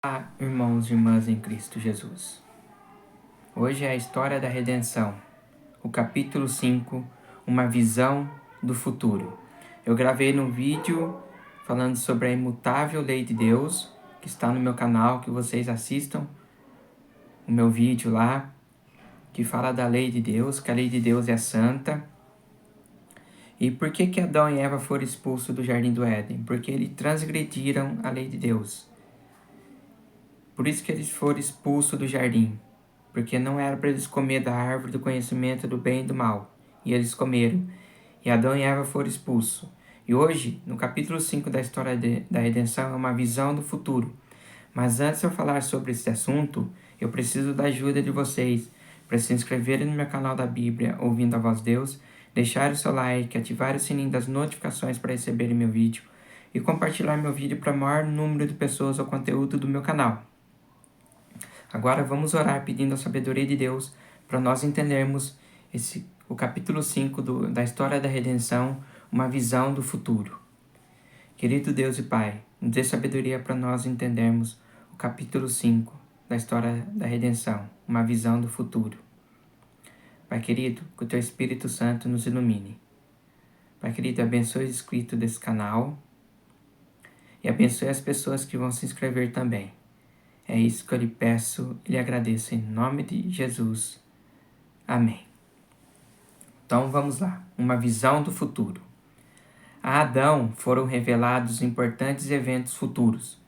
Olá, irmãos e irmãs em Cristo Jesus. Hoje é a história da redenção, o capítulo 5, uma visão do futuro. Eu gravei um vídeo falando sobre a imutável lei de Deus, que está no meu canal, que vocês assistam o meu vídeo lá, que fala da lei de Deus, que a lei de Deus é santa. E por que Adão e Eva foram expulsos do jardim do Éden? Porque eles transgrediram a lei de Deus. Por isso que eles foram expulsos do jardim, porque não era para eles comer da árvore do conhecimento do bem e do mal. E eles comeram, e Adão e Eva foram expulsos. E hoje, no capítulo 5 da história da redenção, é uma visão do futuro. Mas antes de eu falar sobre esse assunto, eu preciso da ajuda de vocês para se inscreverem no meu canal da Bíblia, Ouvindo a Voz de Deus, deixar o seu like, ativar o sininho das notificações para receberem meu vídeo e compartilhar meu vídeo para o maior número de pessoas ao conteúdo do meu canal. Agora vamos orar pedindo a sabedoria de Deus para nós entendermos o capítulo 5 da história da redenção, uma visão do futuro. Querido Deus e Pai, nos dê sabedoria para nós entendermos o capítulo 5 da história da redenção, uma visão do futuro. Pai querido, que o Teu Espírito Santo nos ilumine. Pai querido, abençoe o inscrito desse canal e abençoe as pessoas que vão se inscrever também. É isso que eu lhe peço e lhe agradeço em nome de Jesus. Amém. Então vamos lá, uma visão do futuro. A Adão foram revelados importantes eventos futuros,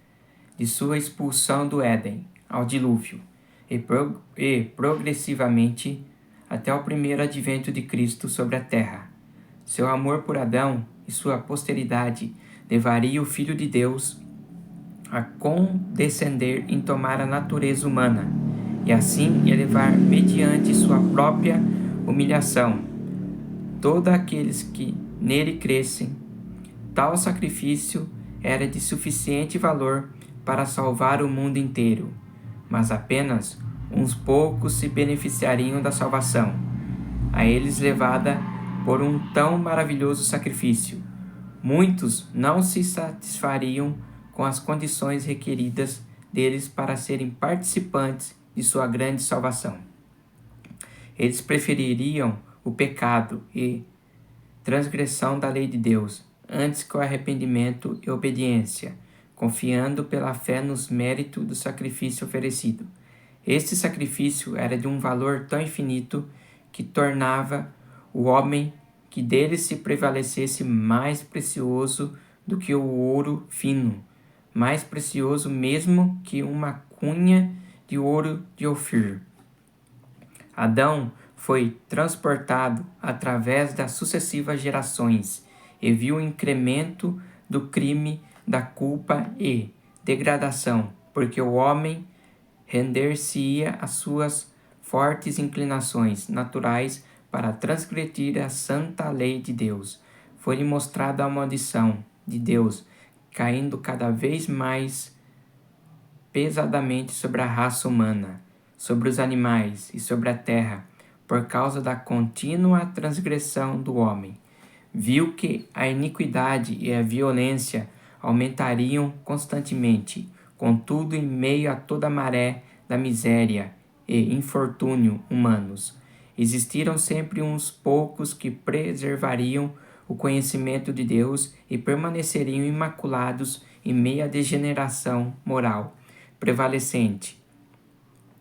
de sua expulsão do Éden ao dilúvio, e progressivamente até o primeiro advento de Cristo sobre a terra. Seu amor por Adão e sua posteridade levaria o Filho de Deus a condescender em tomar a natureza humana, e assim elevar mediante sua própria humilhação todos aqueles que nele crescem. Tal sacrifício era de suficiente valor para salvar o mundo inteiro, mas apenas uns poucos se beneficiariam da salvação, a eles levada por um tão maravilhoso sacrifício. Muitos não se satisfariam com as condições requeridas deles para serem participantes de sua grande salvação. Eles prefeririam o pecado e transgressão da lei de Deus antes que o arrependimento e obediência, confiando pela fé nos méritos do sacrifício oferecido. Este sacrifício era de um valor tão infinito que tornava o homem que dele se prevalecesse mais precioso do que o ouro fino, mais precioso mesmo que uma cunha de ouro de Ofir. Adão foi transportado através das sucessivas gerações e viu o incremento do crime, da culpa e degradação, porque o homem render-se-ia às suas fortes inclinações naturais para transgredir a santa lei de Deus. Foi-lhe mostrada a maldição de Deus, caindo cada vez mais pesadamente sobre a raça humana, sobre os animais e sobre a terra, por causa da contínua transgressão do homem. Viu que a iniquidade e a violência aumentariam constantemente, contudo, em meio a toda a maré da miséria e infortúnio humanos, existiram sempre uns poucos que preservariam o conhecimento de Deus e permaneceriam imaculados em meio à degeneração moral prevalecente.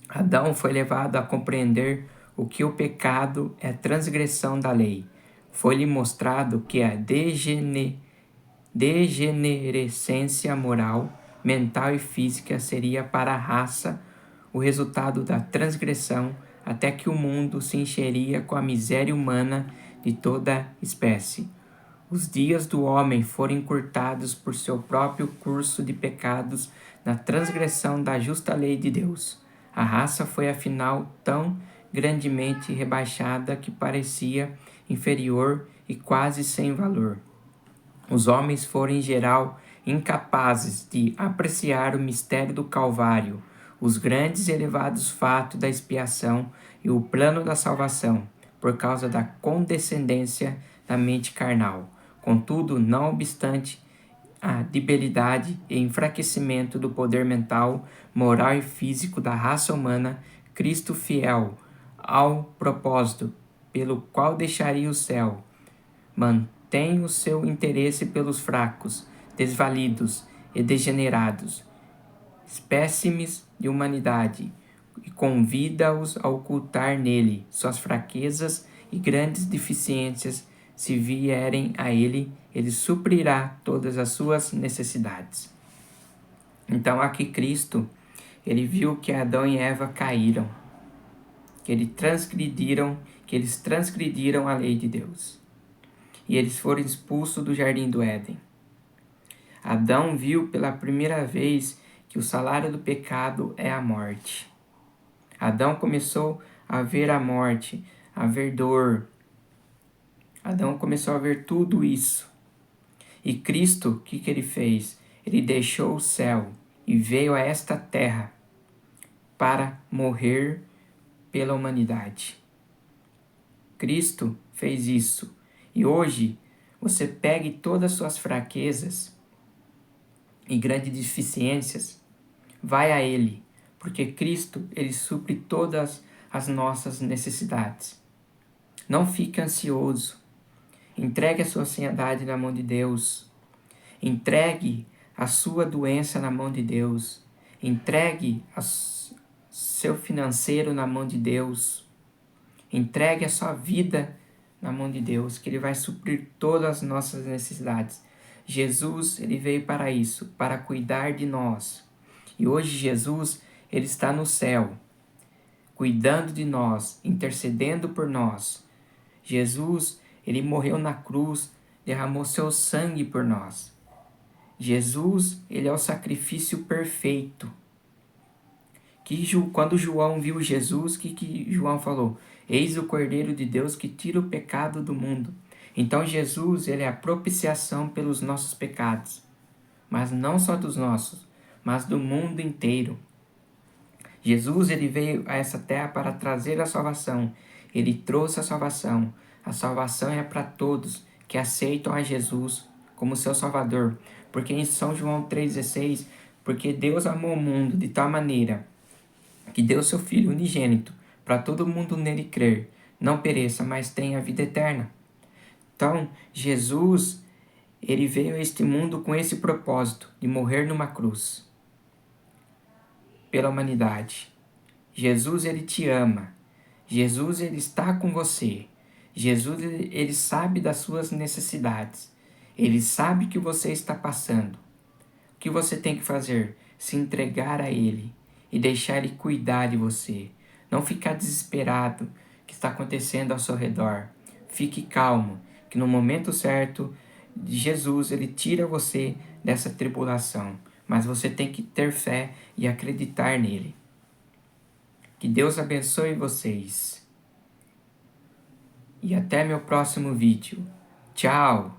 Adão foi levado a compreender o que o pecado é transgressão da lei. Foi-lhe mostrado que a degenerescência moral, mental e física seria para a raça o resultado da transgressão, até que o mundo se encheria com a miséria humana de toda espécie. Os dias do homem foram encurtados por seu próprio curso de pecados na transgressão da justa lei de Deus. A raça foi afinal tão grandemente rebaixada que parecia inferior e quase sem valor. Os homens foram em geral incapazes de apreciar o mistério do Calvário, os grandes e elevados fatos da expiação e o plano da salvação, por causa da condescendência da mente carnal. Contudo, não obstante a debilidade e enfraquecimento do poder mental, moral e físico da raça humana, Cristo fiel ao propósito pelo qual deixaria o céu, mantém o seu interesse pelos fracos, desvalidos e degenerados, espécimes de humanidade, e convida-os a ocultar nele suas fraquezas e grandes deficiências. Se vierem a ele, ele suprirá todas as suas necessidades. Então aqui Cristo, ele viu que Adão e Eva caíram, que eles transgrediram a lei de Deus. E eles foram expulsos do jardim do Éden. Adão viu pela primeira vez que o salário do pecado é a morte. Adão começou a ver a morte, a ver dor. Adão começou a ver tudo isso. E Cristo, o que ele fez? Ele deixou o céu e veio a esta terra para morrer pela humanidade. Cristo fez isso. E hoje, você pegue todas as suas fraquezas e grandes deficiências, vai a Ele, porque Cristo, Ele supre todas as nossas necessidades. Não fique ansioso. Entregue a sua ansiedade na mão de Deus. Entregue a sua doença na mão de Deus. Entregue seu financeiro na mão de Deus. Entregue a sua vida na mão de Deus, que Ele vai suprir todas as nossas necessidades. Jesus, Ele veio para isso, para cuidar de nós. E hoje Jesus, Ele está no céu, cuidando de nós, intercedendo por nós. Jesus, Ele morreu na cruz, derramou seu sangue por nós. Jesus, Ele é o sacrifício perfeito. Quando João viu Jesus, o que João falou? Eis o Cordeiro de Deus que tira o pecado do mundo. Então Jesus, ele é a propiciação pelos nossos pecados. Mas não só dos nossos, mas do mundo inteiro. Jesus, ele veio a essa terra para trazer a salvação. Ele trouxe a salvação. A salvação é para todos que aceitam a Jesus como seu Salvador. Porque em São João 3,16, porque Deus amou o mundo de tal maneira que deu seu Filho unigênito, para todo mundo nele crer, não pereça, mas tenha a vida eterna. Então, Jesus, ele veio a este mundo com esse propósito, de morrer numa cruz, pela humanidade. Jesus, ele te ama. Jesus, ele está com você. Jesus, ele sabe das suas necessidades. Ele sabe o que você está passando. O que você tem que fazer? Se entregar a ele e deixar ele cuidar de você. Não ficar desesperado com o que está acontecendo ao seu redor. Fique calmo, que no momento certo, Jesus, ele tira você dessa tribulação. Mas você tem que ter fé e acreditar nele. Que Deus abençoe vocês. E até meu próximo vídeo. Tchau!